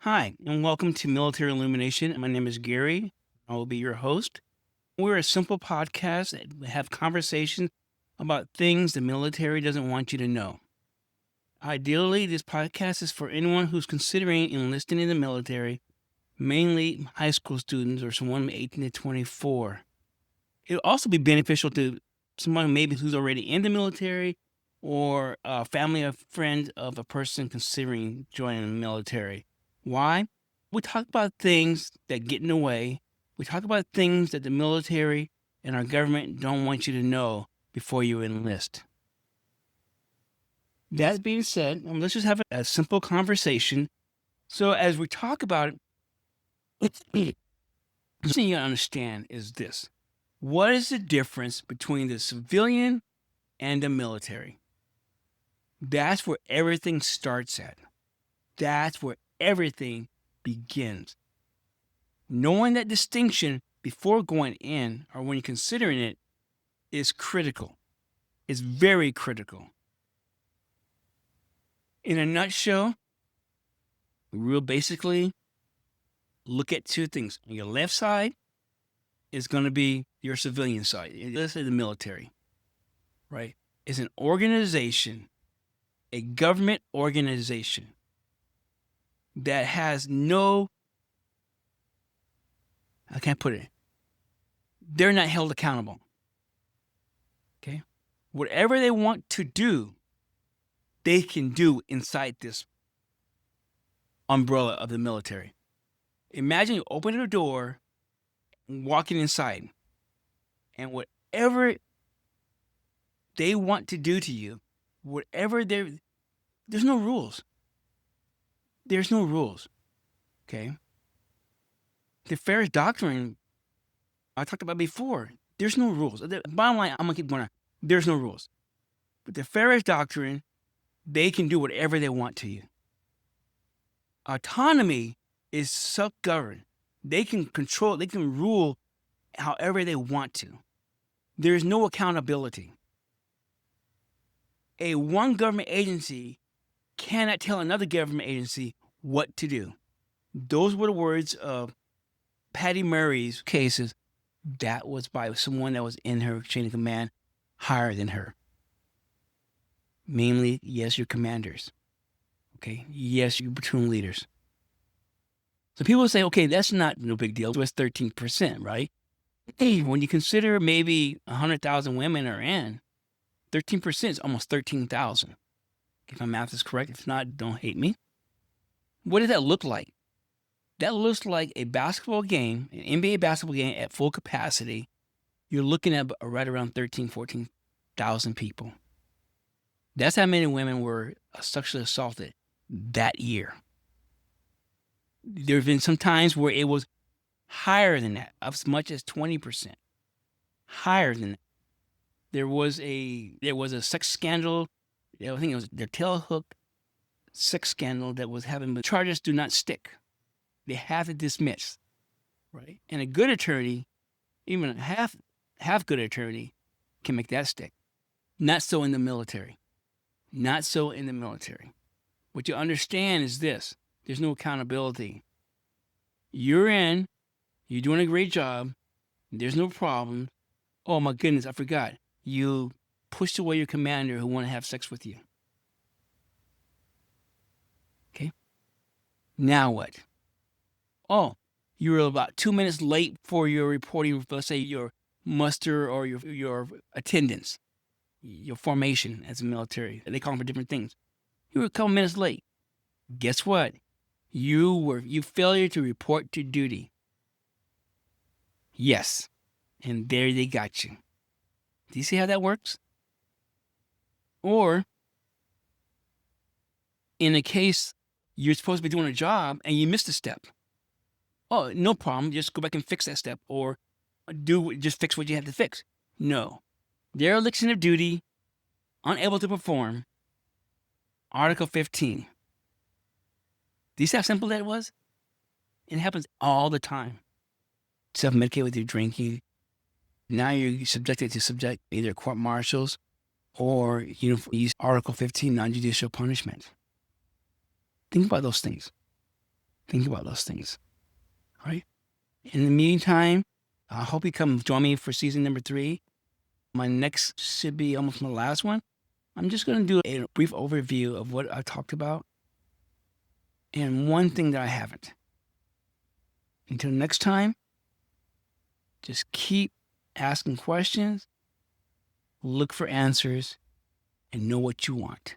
Hi, and welcome to Military Illumination. My name is Gary. I will be your host. We're a simple podcast that have conversations about things the military doesn't want you to know. Ideally, this podcast is for anyone who's considering enlisting in the military, mainly high school students or someone 18 to 24. It'll also be beneficial to someone maybe who's already in the military or a family or friend of a person considering joining the military. Why? We talk about things that get in the way. We talk about things that the military and our government don't want you to know before you enlist. That being said, let's just have a simple conversation. So as we talk about it, the thing you gotta understand is this. What is the difference between the civilian and the military? That's where everything starts at. That's where everything begins. Knowing that distinction before going in or when you're considering it is critical. It's very critical. In a nutshell, real basically, look at two things. On your left side is going to be your civilian side. Let's say the military, right? It's an organization, a government organization that has I can't put it. They're not held accountable. Okay? Whatever they want to do, they can do inside this umbrella of the military. Imagine you open the door, walking inside, and whatever they want to do to you, there's no rules. There's no rules. Okay? The Ferris Doctrine, I talked about before, there's no rules. The bottom line, I'm going to keep going on. There's no rules. But the Ferris Doctrine, they can do whatever they want to you. Autonomy is self-governed. They can control, they can rule however they want to. There's no accountability. One government agency cannot tell another government agency what to do. Those were the words of Patty Murray's cases. That was by someone that was in her chain of command higher than her. Mainly, yes, your commanders. Okay, yes, your platoon leaders. So people say, okay, that's not no big deal. It's 13%, right? When you consider maybe 100,000 women are in, 13% is almost 13,000. If my math is correct. If not, don't hate me. What does that look like? That looks like a basketball game, an NBA basketball game at full capacity. You're looking at right around 14,000 people. That's how many women were sexually assaulted that year. There have been some times where it was higher than that, as much as 20%. Higher than that. There was a sex scandal. I think it was their tailhook sex scandal that was having, but charges do not stick. They have to dismiss, right? And a good attorney, even a half good attorney, can make that stick. Not so in the military. Not so in the military. What you understand is this. There's no accountability. You're in. You're doing a great job. There's no problem. Oh, my goodness, I forgot. You pushed away your commander who wanted to have sex with you. Okay? Now what? Oh, you were about 2 minutes late for your reporting, let's say your muster or your attendance, your formation as a military. They call them for different things. You were a couple minutes late. Guess what? You failed to report to duty. Yes. And there they got you. Do you see how that works? Or, in a case you're supposed to be doing a job and you missed a step. Oh, no problem. Just go back and fix that step or just fix what you had to fix. No. Dereliction of duty, unable to perform. Article 15. Do you see how simple that was? It happens all the time. Self-medicate with your drinking. Now you're subjected to either court martials or use Article 15 non-judicial punishment. Think about those things. Think about those things. All right. In the meantime, I hope you come join me for season number 3. My next should be almost my last one. I'm just going to do a brief overview of what I talked about and one thing that I haven't. Until next time, just keep asking questions, look for answers, and know what you want.